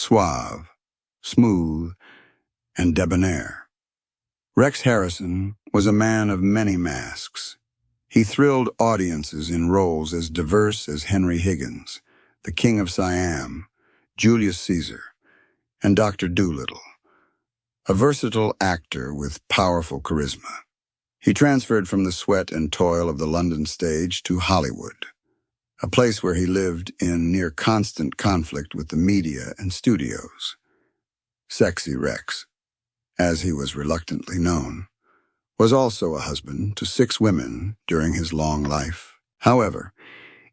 suave, smooth, and debonair. Rex Harrison was a man of many masks. He thrilled audiences in roles as diverse as Henry Higgins, the King of Siam, Julius Caesar, and Dr. Dolittle, a versatile actor with powerful charisma. He transferred from the sweat and toil of the London stage to Hollywood, a place where he lived in near constant conflict with the media and studios. Sexy Rex, as he was reluctantly known, was also a husband to 6 women during his long life. However,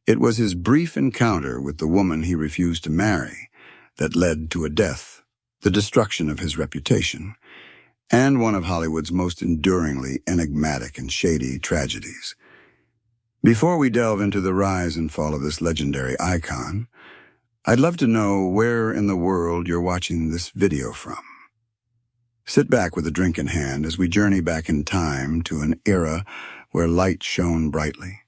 it was his brief encounter with the woman he refused to marry that led to a death, the destruction of his reputation, and one of Hollywood's most enduringly enigmatic and shady tragedies. Before we delve into the rise and fall of this legendary icon, I'd love to know where in the world you're watching this video from. Sit back with a drink in hand as we journey back in time to an era where light shone brightly,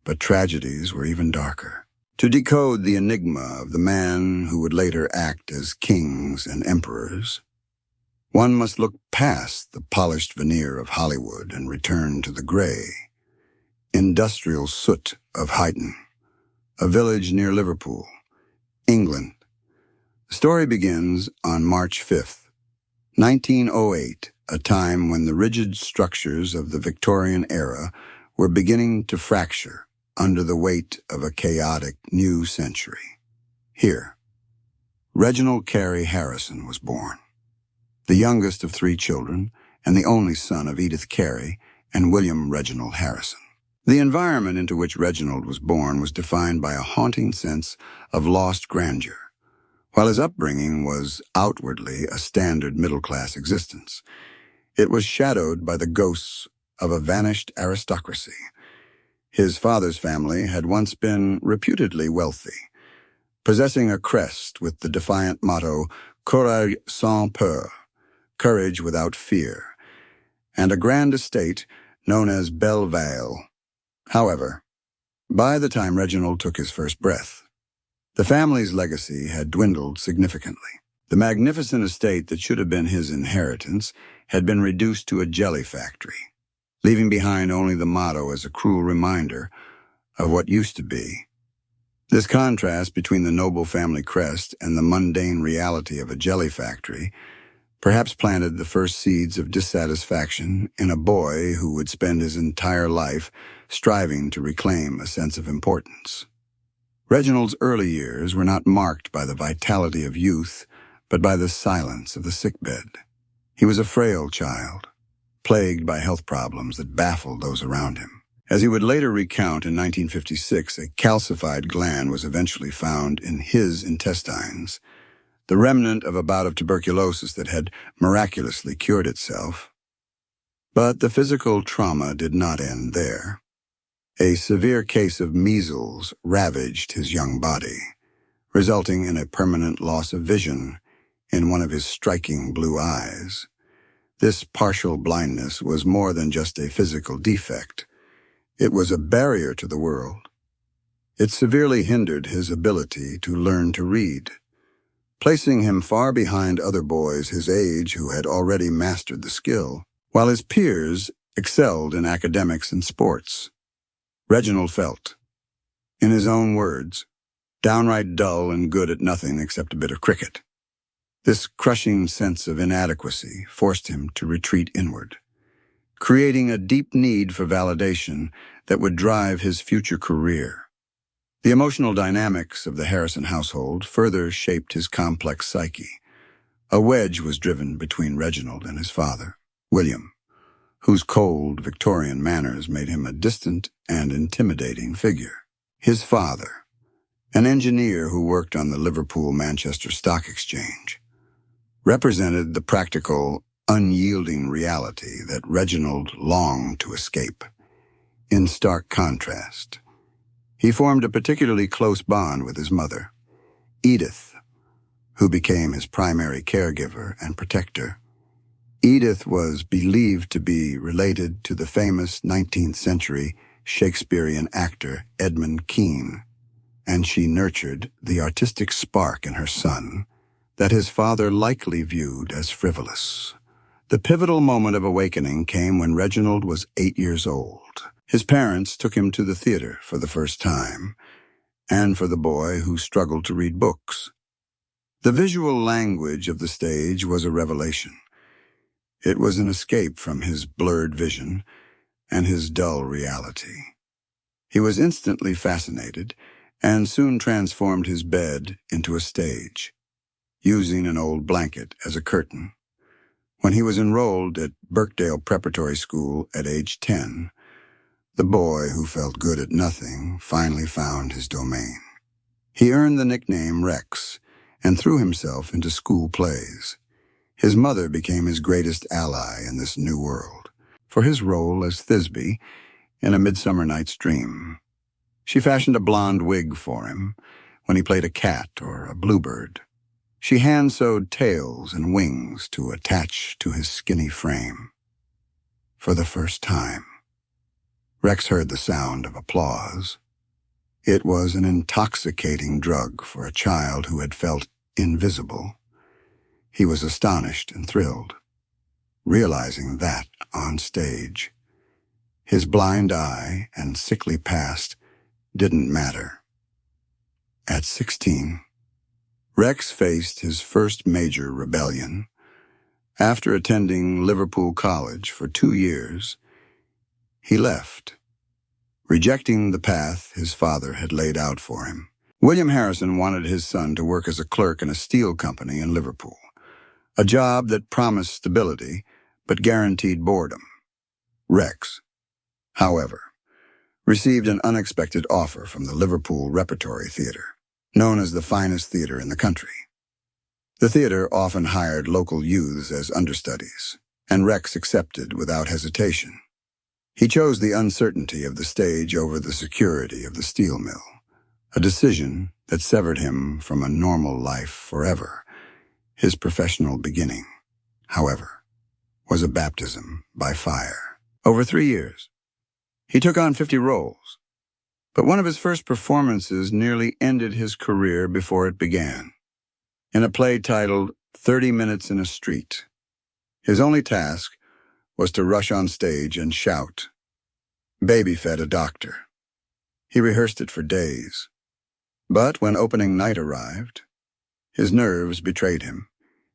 but tragedies were even darker. To decode the enigma of the man who would later act as kings and emperors, one must look past the polished veneer of Hollywood and return to the gray, industrial soot of Huyton, a village near Liverpool, England. The story begins on March 5th, 1908, a time when the rigid structures of the Victorian era were beginning to fracture under the weight of a chaotic new century. Here, Reginald Carey Harrison was born, the youngest of 3 children and the only son of Edith Carey and William Reginald Harrison. The environment into which Reginald was born was defined by a haunting sense of lost grandeur. While his upbringing was outwardly a standard middle-class existence, it was shadowed by the ghosts of a vanished aristocracy. His father's family had once been reputedly wealthy, possessing a crest with the defiant motto, Courage sans peur, courage without fear, and a grand estate known as Bellevale. However, by the time Reginald took his first breath, the family's legacy had dwindled significantly. The magnificent estate that should have been his inheritance had been reduced to a jelly factory, leaving behind only the motto as a cruel reminder of what used to be. This contrast between the noble family crest and the mundane reality of a jelly factory perhaps planted the first seeds of dissatisfaction in a boy who would spend his entire life striving to reclaim a sense of importance. Reginald's early years were not marked by the vitality of youth, but by the silence of the sickbed. He was a frail child, plagued by health problems that baffled those around him. As he would later recount in 1956, a calcified gland was eventually found in his intestines, the remnant of a bout of tuberculosis that had miraculously cured itself. But the physical trauma did not end there. A severe case of measles ravaged his young body, resulting in a permanent loss of vision in one of his striking blue eyes. This partial blindness was more than just a physical defect. It was a barrier to the world. It severely hindered his ability to learn to read, placing him far behind other boys his age who had already mastered the skill, while his peers excelled in academics and sports. Reginald felt, in his own words, downright dull and good at nothing except a bit of cricket. This crushing sense of inadequacy forced him to retreat inward, creating a deep need for validation that would drive his future career. The emotional dynamics of the Harrison household further shaped his complex psyche. A wedge was driven between Reginald and his father, William, whose cold Victorian manners made him a distant and intimidating figure. His father, an engineer who worked on the Liverpool-Manchester Stock Exchange, represented the practical, unyielding reality that Reginald longed to escape. In stark contrast, he formed a particularly close bond with his mother, Edith, who became his primary caregiver and protector. Edith was believed to be related to the famous 19th century Shakespearean actor Edmund Kean, and she nurtured the artistic spark in her son that his father likely viewed as frivolous. The pivotal moment of awakening came when Reginald was 8 years old. His parents took him to the theater for the first time, and for the boy who struggled to read books. The visual language of the stage was a revelation. It was an escape from his blurred vision and his dull reality. He was instantly fascinated and soon transformed his bed into a stage, using an old blanket as a curtain. When he was enrolled at Birkdale Preparatory School at age 10, the boy who felt good at nothing finally found his domain. He earned the nickname Rex and threw himself into school plays. His mother became his greatest ally in this new world, for his role as Thisbe in A Midsummer Night's Dream. She fashioned a blonde wig for him when he played a cat or a bluebird. She hand-sewed tails and wings to attach to his skinny frame. For the first time, Rex heard the sound of applause. It was an intoxicating drug for a child who had felt invisible. He was astonished and thrilled, realizing that, on stage, his blind eye and sickly past didn't matter. At 16, Rex faced his first major rebellion. After attending Liverpool College for 2 years, he left, rejecting the path his father had laid out for him. William Harrison wanted his son to work as a clerk in a steel company in Liverpool, a job that promised stability but guaranteed boredom. Rex, however, received an unexpected offer from the Liverpool Repertory Theatre, known as the finest theatre in the country. The theatre often hired local youths as understudies, and Rex accepted without hesitation. He chose the uncertainty of the stage over the security of the steel mill, a decision that severed him from a normal life forever. His professional beginning, however, was a baptism by fire. Over 3 years, he took on 50 roles, but one of his first performances nearly ended his career before it began. In a play titled 30 Minutes in a Street, his only task was to rush on stage and shout, "Baby-fed a doctor." He rehearsed it for days, but when opening night arrived, his nerves betrayed him.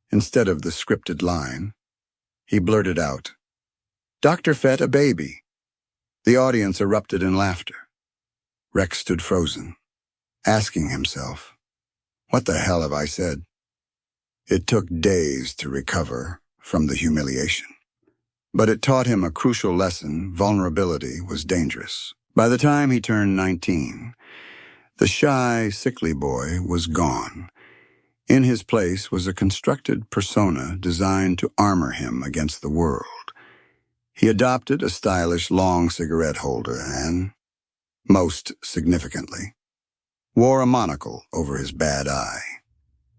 Instead of the scripted line, he blurted out, "Doctor fed a baby." The audience erupted in laughter. Rex stood frozen, asking himself, "What the hell have I said?" It took days to recover from the humiliation, but it taught him a crucial lesson: vulnerability was dangerous. By the time he turned 19, the shy, sickly boy was gone. In his place was a constructed persona designed to armor him against the world. He adopted a stylish long cigarette holder and, most significantly, wore a monocle over his bad eye.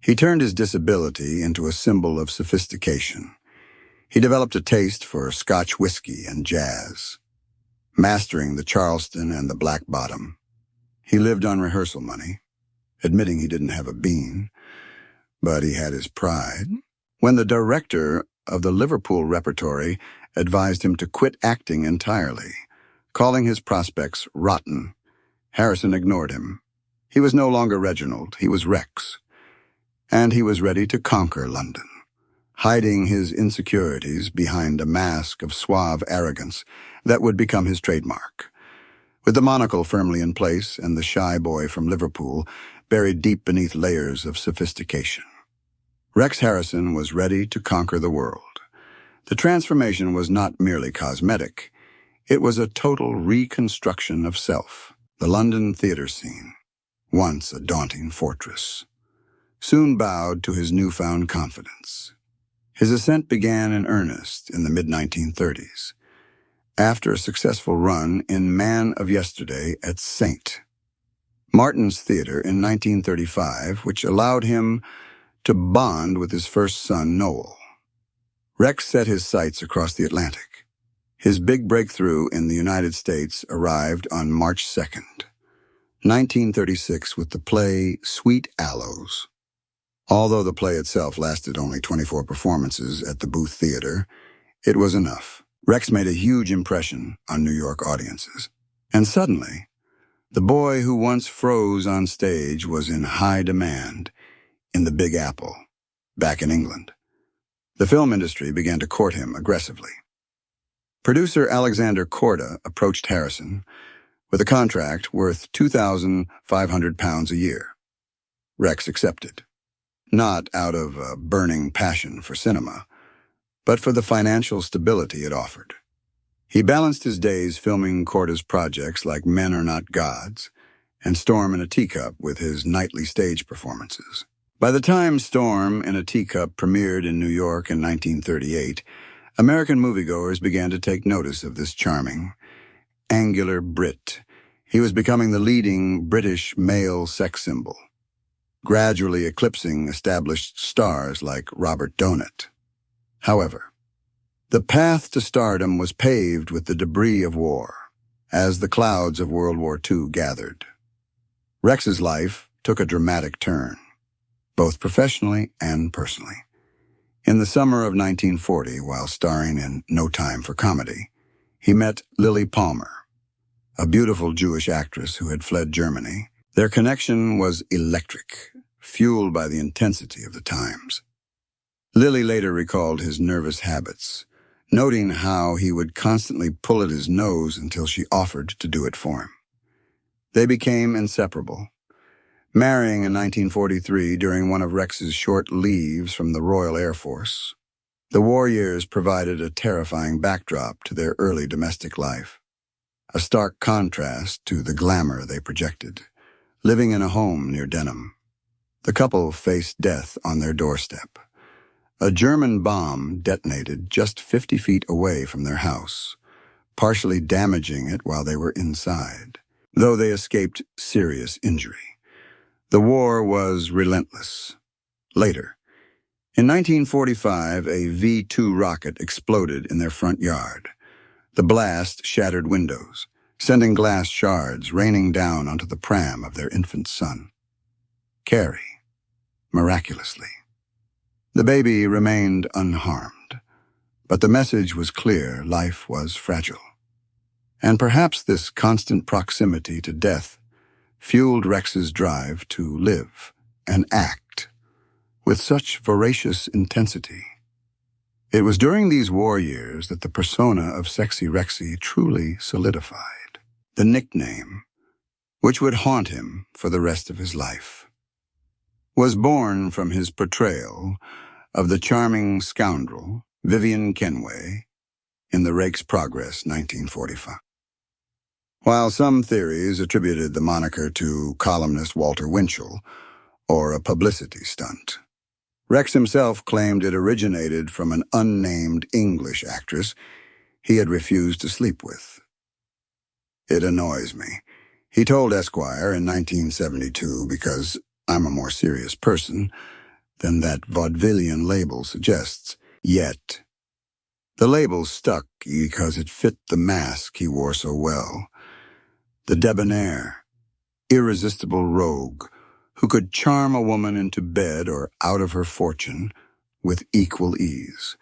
He turned his disability into a symbol of sophistication. He developed a taste for Scotch whiskey and jazz, mastering the Charleston and the Black Bottom. He lived on rehearsal money, admitting he didn't have a bean, but he had his pride. When the director of the Liverpool Repertory advised him to quit acting entirely, calling his prospects rotten, Harrison ignored him. He was no longer Reginald, he was Rex, and he was ready to conquer London, hiding his insecurities behind a mask of suave arrogance that would become his trademark. With the monocle firmly in place and the shy boy from Liverpool buried deep beneath layers of sophistication, Rex Harrison was ready to conquer the world. The transformation was not merely cosmetic. It was a total reconstruction of self. The London theatre scene, once a daunting fortress, soon bowed to his newfound confidence. His ascent began in earnest in the mid-1930s, after a successful run in Man of Yesterday at St. Martin's Theatre in 1935, which allowed him to bond with his first son, Noel. Rex set his sights across the Atlantic. His big breakthrough in the United States arrived on March 2nd, 1936, with the play Sweet Aloes. Although the play itself lasted only 24 performances at the Booth Theater, it was enough. Rex made a huge impression on New York audiences. And suddenly, the boy who once froze on stage was in high demand in the Big Apple, back in England. The film industry began to court him aggressively. Producer Alexander Korda approached Harrison with a contract worth £2,500 a year. Rex accepted, not out of a burning passion for cinema, but for the financial stability it offered. He balanced his days filming Korda's projects like Men Are Not Gods and Storm in a Teacup with his nightly stage performances. By the time Storm in a Teacup premiered in New York in 1938, American moviegoers began to take notice of this charming, angular Brit. He was becoming the leading British male sex symbol, gradually eclipsing established stars like Robert Donat. However, the path to stardom was paved with the debris of war, as the clouds of World War II gathered. Rex's life took a dramatic turn, both professionally and personally. In the summer of 1940, while starring in No Time for Comedy, he met Lily Palmer, a beautiful Jewish actress who had fled Germany. Their connection was electric, fueled by the intensity of the times. Lily later recalled his nervous habits, noting how he would constantly pull at his nose until she offered to do it for him. They became inseparable, marrying in 1943 during one of Rex's short leaves from the Royal Air Force. The war years provided a terrifying backdrop to their early domestic life, a stark contrast to the glamour they projected, living in a home near Denham. The couple faced death on their doorstep. A German bomb detonated just 50 feet away from their house, partially damaging it while they were inside, though they escaped serious injury. The war was relentless. Later, in 1945, a V-2 rocket exploded in their front yard. The blast shattered windows, sending glass shards raining down onto the pram of their infant son. Carrie, miraculously. The baby remained unharmed, but the message was clear: life was fragile. And perhaps this constant proximity to death fueled Rex's drive to live and act with such voracious intensity. It was during these war years that the persona of Sexy Rexy truly solidified, the nickname, which would haunt him for the rest of his life, was born from his portrayal of the charming scoundrel Vivian Kenway in The Rake's Progress, 1945. While some theories attributed the moniker to columnist Walter Winchell or a publicity stunt, Rex himself claimed it originated from an unnamed English actress he had refused to sleep with. "It annoys me," he told Esquire in 1972, "because I'm a more serious person than that vaudevillian label suggests. Yet, the label stuck because it fit the mask he wore so well. The debonair, irresistible rogue who could charm a woman into bed or out of her fortune with equal ease."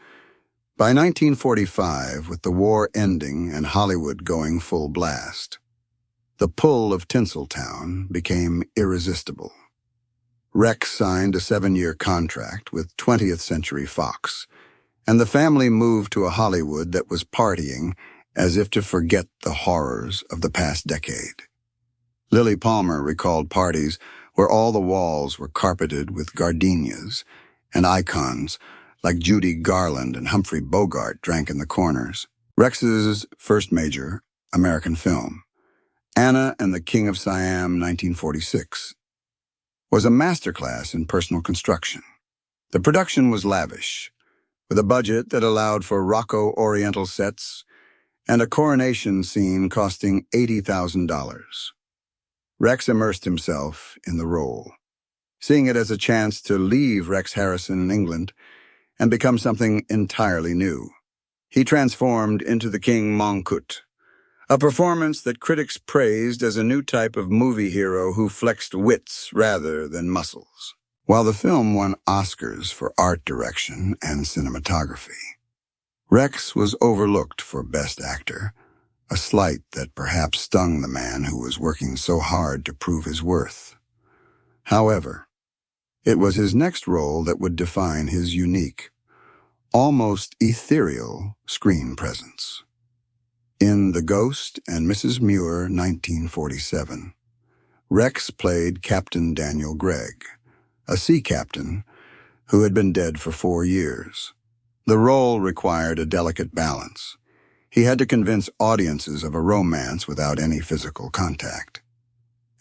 By 1945, with the war ending and Hollywood going full blast, the pull of Tinseltown became irresistible. Rex signed a 7-year contract with 20th Century Fox, and the family moved to a Hollywood that was partying as if to forget the horrors of the past decade. Lily Palmer recalled parties where all the walls were carpeted with gardenias, and icons like Judy Garland and Humphrey Bogart drank in the corners. Rex's first major American film, Anna and the King of Siam, 1946, was a masterclass in personal construction. The production was lavish, with a budget that allowed for Rocco Oriental sets and a coronation scene costing $80,000. Rex immersed himself in the role, seeing it as a chance to leave Rex Harrison in England and become something entirely new. He transformed into the King Mongkut, a performance that critics praised as a new type of movie hero who flexed wits rather than muscles. while the film won Oscars for art direction and cinematography. Rex was overlooked for Best Actor, a slight that perhaps stung the man who was working so hard to prove his worth. However, it was his next role that would define his unique, almost ethereal screen presence. In The Ghost and Mrs. Muir, 1947, Rex played Captain Daniel Gregg, a sea captain who had been dead for 4 years. The role required a delicate balance. He had to convince audiences of a romance without any physical contact.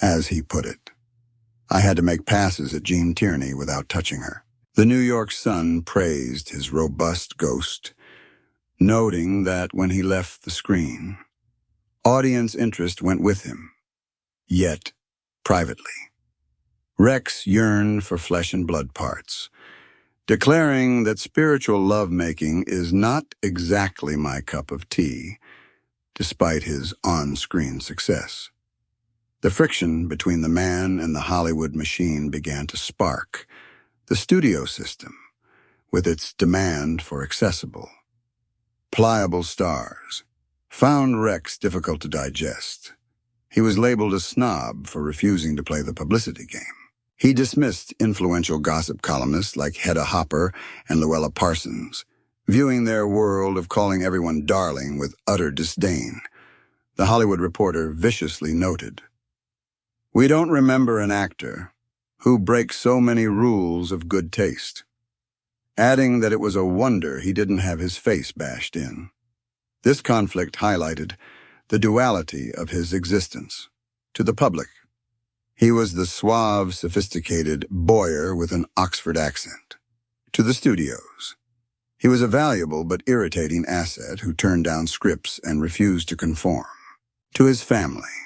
As he put it, I had to make passes at Jean Tierney without touching her. The New York Sun praised his robust ghost, noting that when he left the screen, audience interest went with him, yet privately. Rex yearned for flesh and blood parts, declaring that spiritual lovemaking is not exactly my cup of tea, despite his on-screen success. The friction between the man and the Hollywood machine began to spark. The studio system, with its demand for accessible, pliable stars, found Rex difficult to digest. He was labeled a snob for refusing to play the publicity game. He dismissed influential gossip columnists like Hedda Hopper and Luella Parsons, viewing their world of calling everyone darling with utter disdain. The Hollywood Reporter viciously noted, "We don't remember an actor who breaks so many rules of good taste," adding that it was a wonder he didn't have his face bashed in. This conflict highlighted the duality of his existence. To the public, he was the suave, sophisticated Boyer with an Oxford accent. To the studios, he was a valuable but irritating asset who turned down scripts and refused to conform. To his family,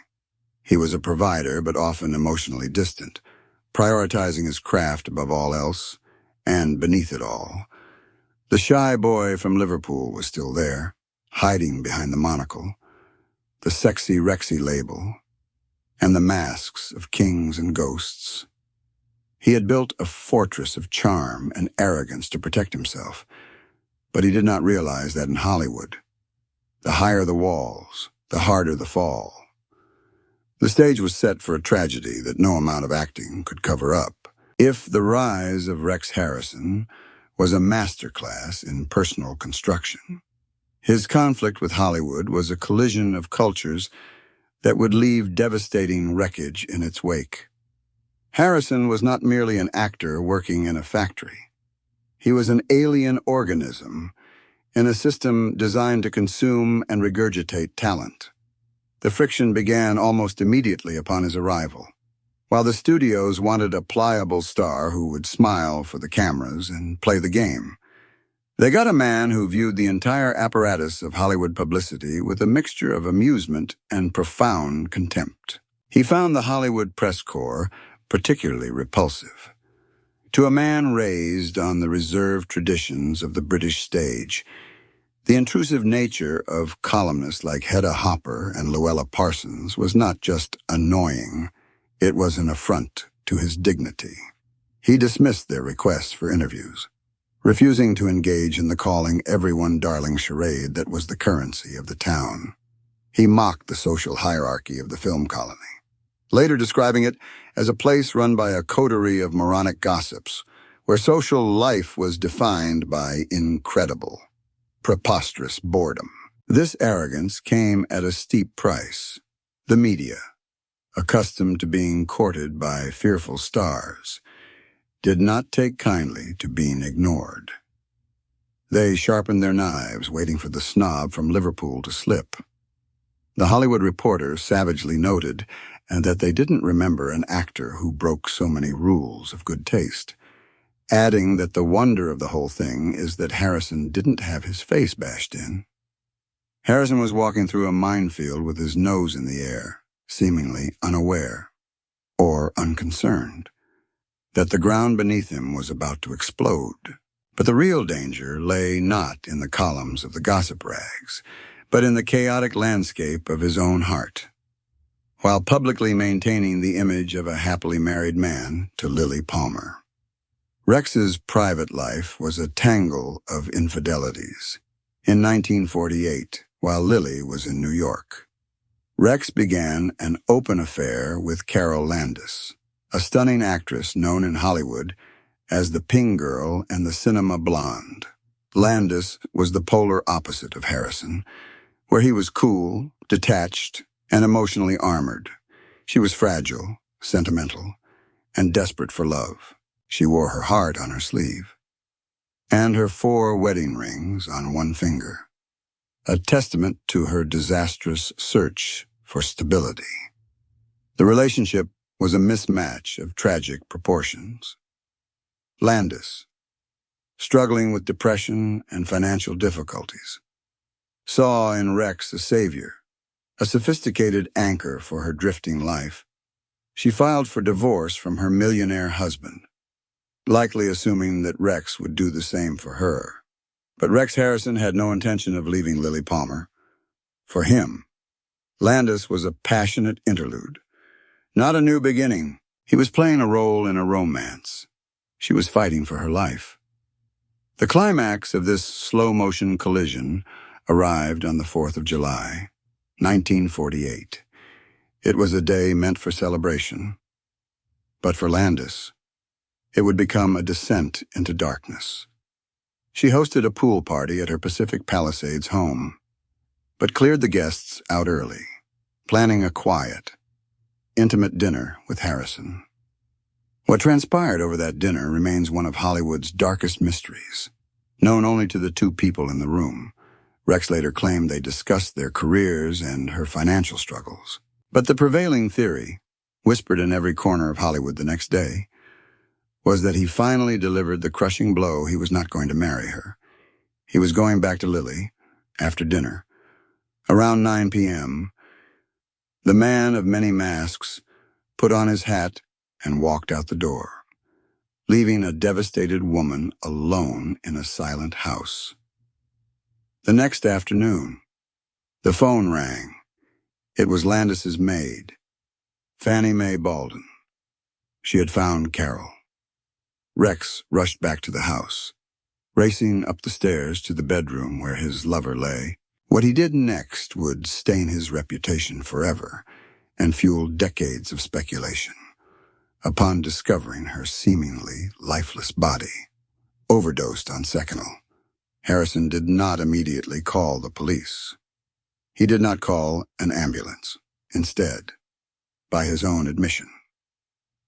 he was a provider but often emotionally distant, prioritizing his craft above all else, and beneath it all, the shy boy from Liverpool was still there, hiding behind the monocle, the sexy Rexy label, and the masks of kings and ghosts. He had built a fortress of charm and arrogance to protect himself, but he did not realize that in Hollywood, the higher the walls, the harder the fall. The stage was set for a tragedy that no amount of acting could cover up. If The Rise of Rex Harrison was a masterclass in personal construction, his conflict with Hollywood was a collision of cultures that would leave devastating wreckage in its wake. Harrison was not merely an actor working in a factory. He was an alien organism in a system designed to consume and regurgitate talent. The friction began almost immediately upon his arrival. While the studios wanted a pliable star who would smile for the cameras and play the game, they got a man who viewed the entire apparatus of Hollywood publicity with a mixture of amusement and profound contempt. He found the Hollywood press corps particularly repulsive. To a man raised on the reserved traditions of the British stage, the intrusive nature of columnists like Hedda Hopper and Luella Parsons was not just annoying, it was an affront to his dignity. He dismissed their requests for interviews, refusing to engage in the calling everyone darling charade that was the currency of the town. He mocked the social hierarchy of the film colony, later describing it as a place run by a coterie of moronic gossips, where social life was defined by incredible, preposterous boredom. This arrogance came at a steep price. The media, accustomed to being courted by fearful stars, did not take kindly to being ignored. They sharpened their knives, waiting for the snob from Liverpool to slip. The Hollywood Reporter savagely noted that they didn't remember an actor who broke so many rules of good taste, adding that the wonder of the whole thing is that Harrison didn't have his face bashed in. Harrison was walking through a minefield with his nose in the air, seemingly unaware, or unconcerned, that the ground beneath him was about to explode. But the real danger lay not in the columns of the gossip rags, but in the chaotic landscape of his own heart. While publicly maintaining the image of a happily married man to Lily Palmer, Rex's private life was a tangle of infidelities. In 1948, while Lily was in New York, Rex began an open affair with Carol Landis, a stunning actress known in Hollywood as the Ping Girl and the Cinema Blonde. Landis was the polar opposite of Harrison, where he was cool, detached, and emotionally armored. She was fragile, sentimental, and desperate for love. She wore her heart on her sleeve, and her 4 wedding rings on one finger, a testament to her disastrous search for stability. The relationship was a mismatch of tragic proportions. Landis, struggling with depression and financial difficulties, saw in Rex a savior, a sophisticated anchor for her drifting life. She filed for divorce from her millionaire husband, likely assuming that Rex would do the same for her. But Rex Harrison had no intention of leaving Lily Palmer. For him, Landis was a passionate interlude, not a new beginning. He was playing a role in a romance. She was fighting for her life. The climax of this slow-motion collision arrived on the 4th of July, 1948. It was a day meant for celebration. But for Landis, it would become a descent into darkness. She hosted a pool party at her Pacific Palisades home, but cleared the guests out early, planning a quiet, intimate dinner with Harrison. What transpired over that dinner remains one of Hollywood's darkest mysteries, known only to the 2 people in the room. Rex later claimed they discussed their careers and her financial struggles. But the prevailing theory, whispered in every corner of Hollywood the next day, was that he finally delivered the crushing blow. He was not going to marry her. He was going back to Lily after dinner. Around 9 p.m., the man of many masks put on his hat and walked out the door, leaving a devastated woman alone in a silent house. The next afternoon, the phone rang. It was Landis's maid, Fannie Mae Baldwin. She had found Carol. Rex rushed back to the house, racing up the stairs to the bedroom where his lover lay. What he did next would stain his reputation forever and fuel decades of speculation. Upon discovering her seemingly lifeless body, overdosed on Seconal, Harrison did not immediately call the police. He did not call an ambulance. Instead, by his own admission,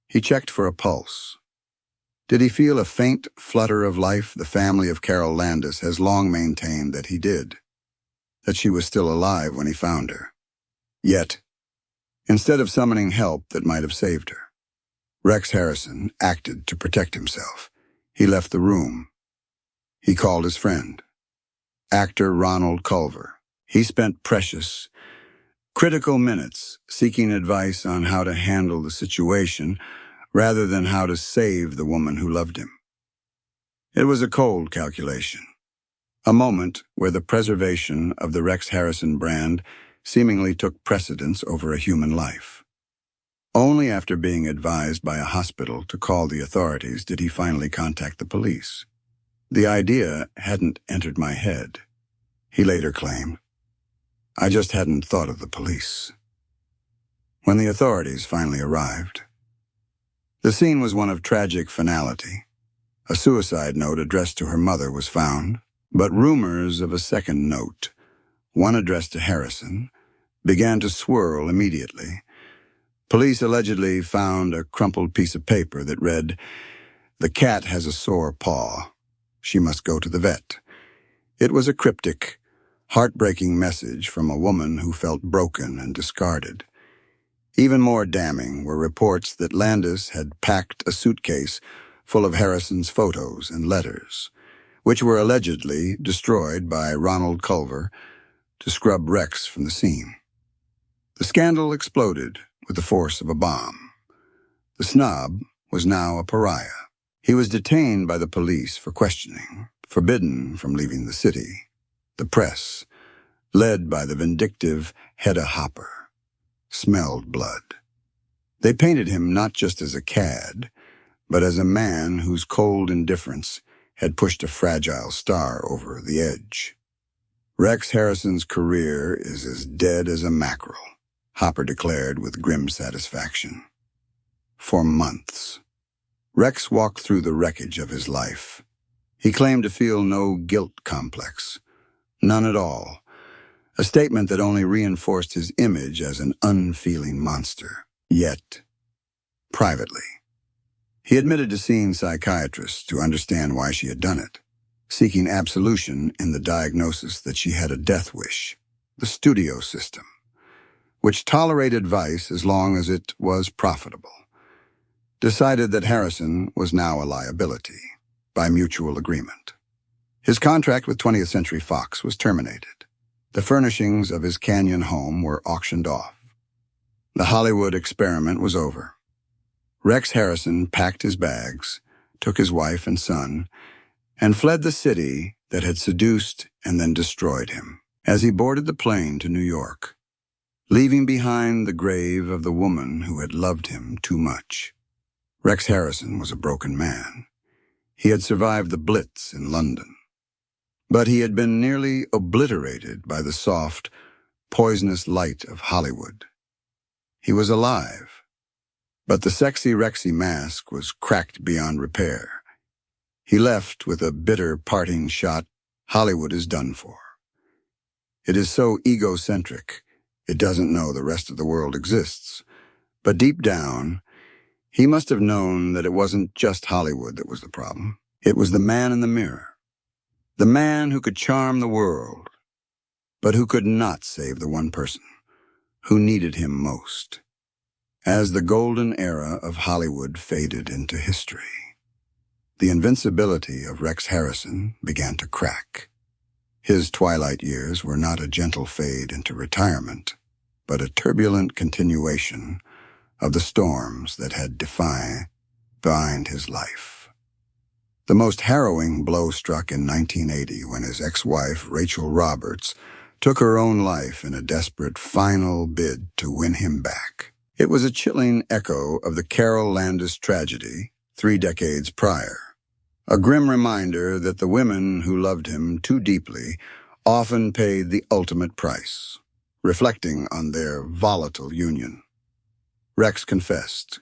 he checked for a pulse. Did he feel a faint flutter of life? The family of Carol Landis has long maintained that he did, that she was still alive when he found her. Yet, instead of summoning help that might have saved her, Rex Harrison acted to protect himself. He left the room. He called his friend, actor Ronald Culver. He spent precious, critical minutes seeking advice on how to handle the situation rather than how to save the woman who loved him. It was a cold calculation, a moment where the preservation of the Rex Harrison brand seemingly took precedence over a human life. Only after being advised by a hospital to call the authorities did he finally contact the police. The idea hadn't entered my head, he later claimed. I just hadn't thought of the police. When the authorities finally arrived, the scene was one of tragic finality. A suicide note addressed to her mother was found, but rumors of a second note, one addressed to Harrison, began to swirl immediately. Police allegedly found a crumpled piece of paper that read, "The cat has a sore paw. She must go to the vet." It was a cryptic, heartbreaking message from a woman who felt broken and discarded. Even more damning were reports that Landis had packed a suitcase full of Harrison's photos and letters, which were allegedly destroyed by Ronald Culver to scrub Rex from the scene. The scandal exploded with the force of a bomb. The snob was now a pariah. He was detained by the police for questioning, forbidden from leaving the city. The press, led by the vindictive Hedda Hopper, smelled blood. They painted him not just as a cad, but as a man whose cold indifference had pushed a fragile star over the edge. Rex Harrison's career is as dead as a mackerel, Hopper declared with grim satisfaction. For months, Rex walked through the wreckage of his life. He claimed to feel no guilt complex, none at all, a statement that only reinforced his image as an unfeeling monster. Yet, privately, he admitted to seeing psychiatrists to understand why she had done it, seeking absolution in the diagnosis that she had a death wish, the studio system, which tolerated vice as long as it was profitable, decided that Harrison was now a liability, by mutual agreement. His contract with 20th Century Fox was terminated. The furnishings of his Canyon home were auctioned off. The Hollywood experiment was over. Rex Harrison packed his bags, took his wife and son, and fled the city that had seduced and then destroyed him. As he boarded the plane to New York, leaving behind the grave of the woman who had loved him too much. Rex Harrison was a broken man. He had survived the Blitz in London, but he had been nearly obliterated by the soft, poisonous light of Hollywood. He was alive, but the sexy Rexy mask was cracked beyond repair. He left with a bitter parting shot. Hollywood is done for. It is so egocentric, it doesn't know the rest of the world exists. But deep down, he must have known that it wasn't just Hollywood that was the problem. It was the man in the mirror. The man who could charm the world, but who could not save the one person who needed him most. As the golden era of Hollywood faded into history, the invincibility of Rex Harrison began to crack. His twilight years were not a gentle fade into retirement, but a turbulent continuation of the storms that had defined his life. The most harrowing blow struck in 1980 when his ex-wife, Rachel Roberts, took her own life in a desperate final bid to win him back. It was a chilling echo of the Carol Landis tragedy 3 decades prior, a grim reminder that the women who loved him too deeply often paid the ultimate price, reflecting on their volatile union. Rex confessed,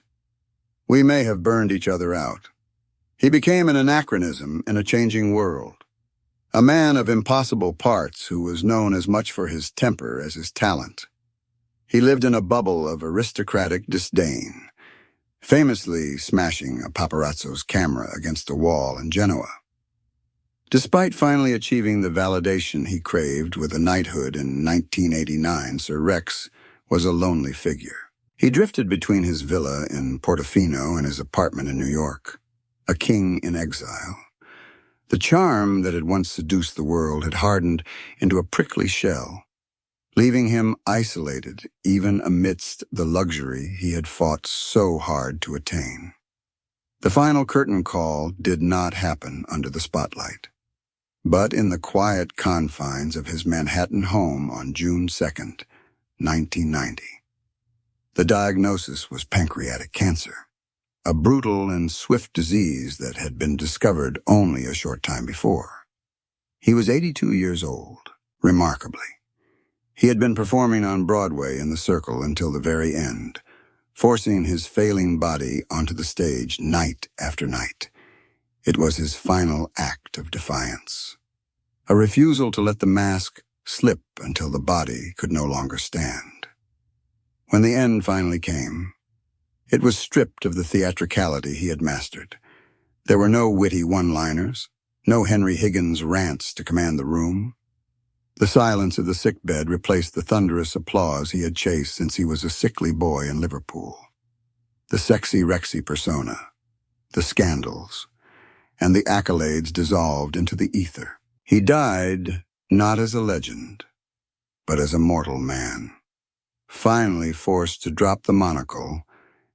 "We may have burned each other out." He became an anachronism in a changing world, a man of impossible parts who was known as much for his temper as his talent. He lived in a bubble of aristocratic disdain, famously smashing a paparazzo's camera against a wall in Genoa. Despite finally achieving the validation he craved with a knighthood in 1989, Sir Rex was a lonely figure. He drifted between his villa in Portofino and his apartment in New York, a king in exile. The charm that had once seduced the world had hardened into a prickly shell, leaving him isolated even amidst the luxury he had fought so hard to attain. The final curtain call did not happen under the spotlight, but in the quiet confines of his Manhattan home on June 2nd, 1990. The diagnosis was pancreatic cancer, a brutal and swift disease that had been discovered only a short time before. He was 82 years old, remarkably. He had been performing on Broadway in the Circle until the very end, forcing his failing body onto the stage night after night. It was his final act of defiance, a refusal to let the mask slip until the body could no longer stand. When the end finally came, it was stripped of the theatricality he had mastered. There were no witty one-liners, no Henry Higgins rants to command the room. The silence of the sickbed replaced the thunderous applause he had chased since he was a sickly boy in Liverpool. The sexy Rexy persona, the scandals, and the accolades dissolved into the ether. He died not as a legend, but as a mortal man, finally forced to drop the monocle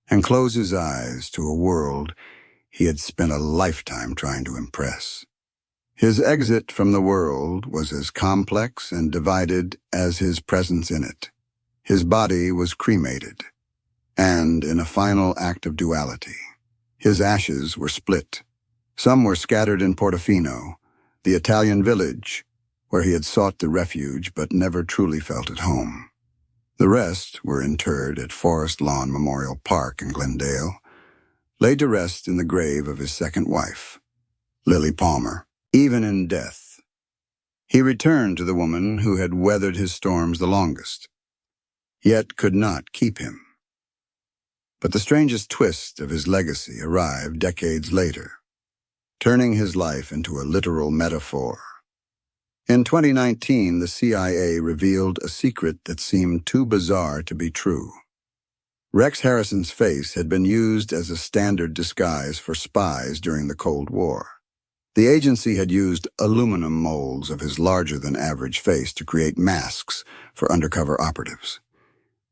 and close his eyes to a world he had spent a lifetime trying to impress. His exit from the world was as complex and divided as his presence in it. His body was cremated, and in a final act of duality, His ashes were split. Some were scattered in Portofino, the Italian village, where he had sought the refuge but never truly felt at home. The rest were interred at Forest Lawn Memorial Park in Glendale, laid to rest in the grave of his second wife, Lily Palmer. Even in death, he returned to the woman who had weathered his storms the longest, yet could not keep him. But the strangest twist of his legacy arrived decades later, turning his life into a literal metaphor. In 2019, the CIA revealed a secret that seemed too bizarre to be true. Rex Harrison's face had been used as a standard disguise for spies during the Cold War. The agency had used aluminum molds of his larger-than-average face to create masks for undercover operatives.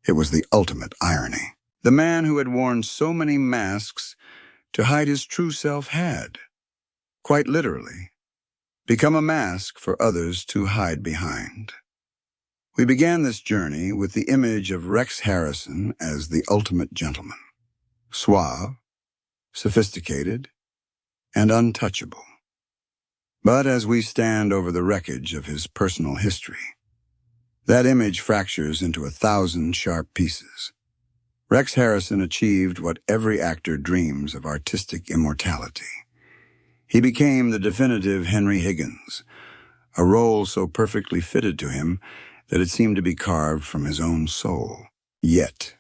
It was the ultimate irony. The man who had worn so many masks to hide his true self had, quite literally, become a mask for others to hide behind. We began this journey with the image of Rex Harrison as the ultimate gentleman, suave, sophisticated, and untouchable. But as we stand over the wreckage of his personal history, that image fractures into 1,000 sharp pieces. Rex Harrison achieved what every actor dreams of: artistic immortality. He became the definitive Henry Higgins, a role so perfectly fitted to him that it seemed to be carved from his own soul. Yet,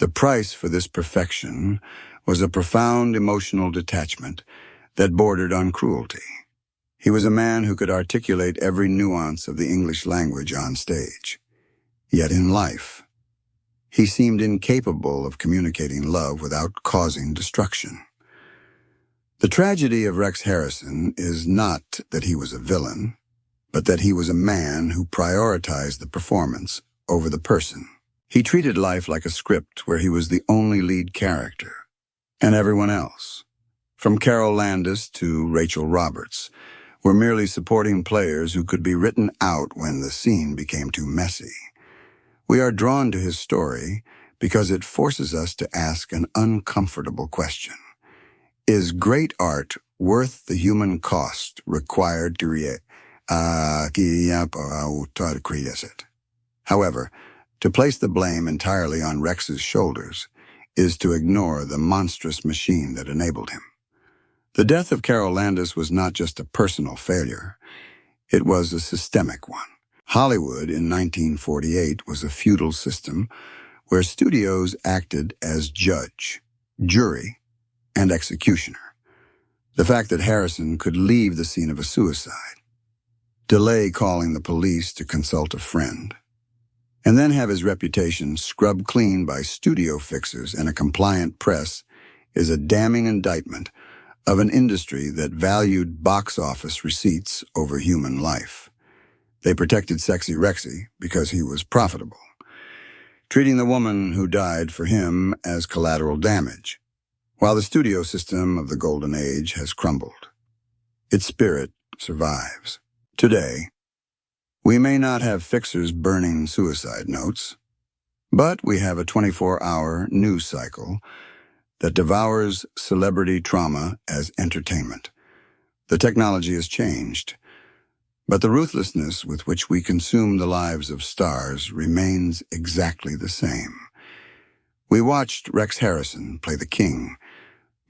the price for this perfection was a profound emotional detachment that bordered on cruelty. He was a man who could articulate every nuance of the English language on stage. Yet in life, he seemed incapable of communicating love without causing destruction. The tragedy of Rex Harrison is not that he was a villain, but that he was a man who prioritized the performance over the person. He treated life like a script where he was the only lead character, and everyone else, from Carol Landis to Rachel Roberts, were merely supporting players who could be written out when the scene became too messy. We are drawn to his story because it forces us to ask an uncomfortable question. Is great art worth the human cost required to create it? However, to place the blame entirely on Rex's shoulders is to ignore the monstrous machine that enabled him. The death of Carol Landis was not just a personal failure, it was a systemic one. Hollywood in 1948 was a feudal system where studios acted as judge, jury, and executioner. The fact that Harrison could leave the scene of a suicide, delay calling the police to consult a friend, and then have his reputation scrubbed clean by studio fixers and a compliant press is a damning indictment of an industry that valued box office receipts over human life. They protected Sexy Rexy because he was profitable, treating the woman who died for him as collateral damage, while the studio system of the Golden Age has crumbled. Its spirit survives. Today, we may not have fixers burning suicide notes, but we have a 24-hour news cycle that devours celebrity trauma as entertainment. The technology has changed, but the ruthlessness with which we consume the lives of stars remains exactly the same. We watched Rex Harrison play the king,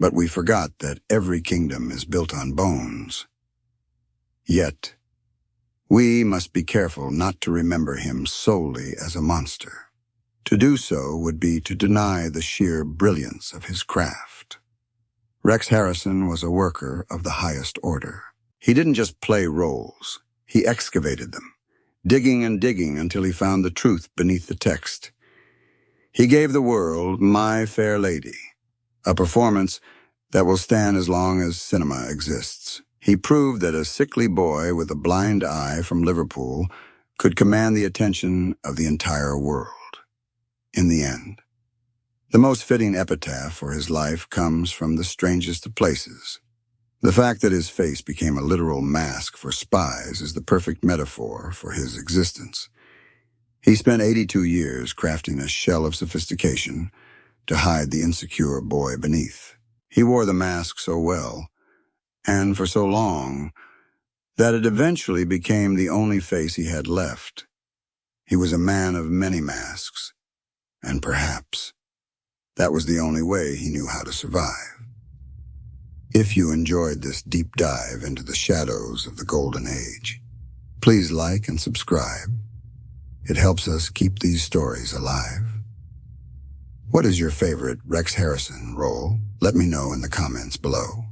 but we forgot that every kingdom is built on bones. Yet, we must be careful not to remember him solely as a monster. To do so would be to deny the sheer brilliance of his craft. Rex Harrison was a worker of the highest order. He didn't just play roles, he excavated them, digging and digging until he found the truth beneath the text. He gave the world My Fair Lady, a performance that will stand as long as cinema exists. He proved that a sickly boy with a blind eye from Liverpool could command the attention of the entire world. In the end, the most fitting epitaph for his life comes from the strangest of places. The fact that his face became a literal mask for spies is the perfect metaphor for his existence. He spent 82 years crafting a shell of sophistication to hide the insecure boy beneath. He wore the mask so well, and for so long, that it eventually became the only face he had left. He was a man of many masks, and perhaps that was the only way he knew how to survive. If you enjoyed this deep dive into the shadows of the Golden Age, please like and subscribe. It helps us keep these stories alive. What is your favorite Rex Harrison role? Let me know in the comments below.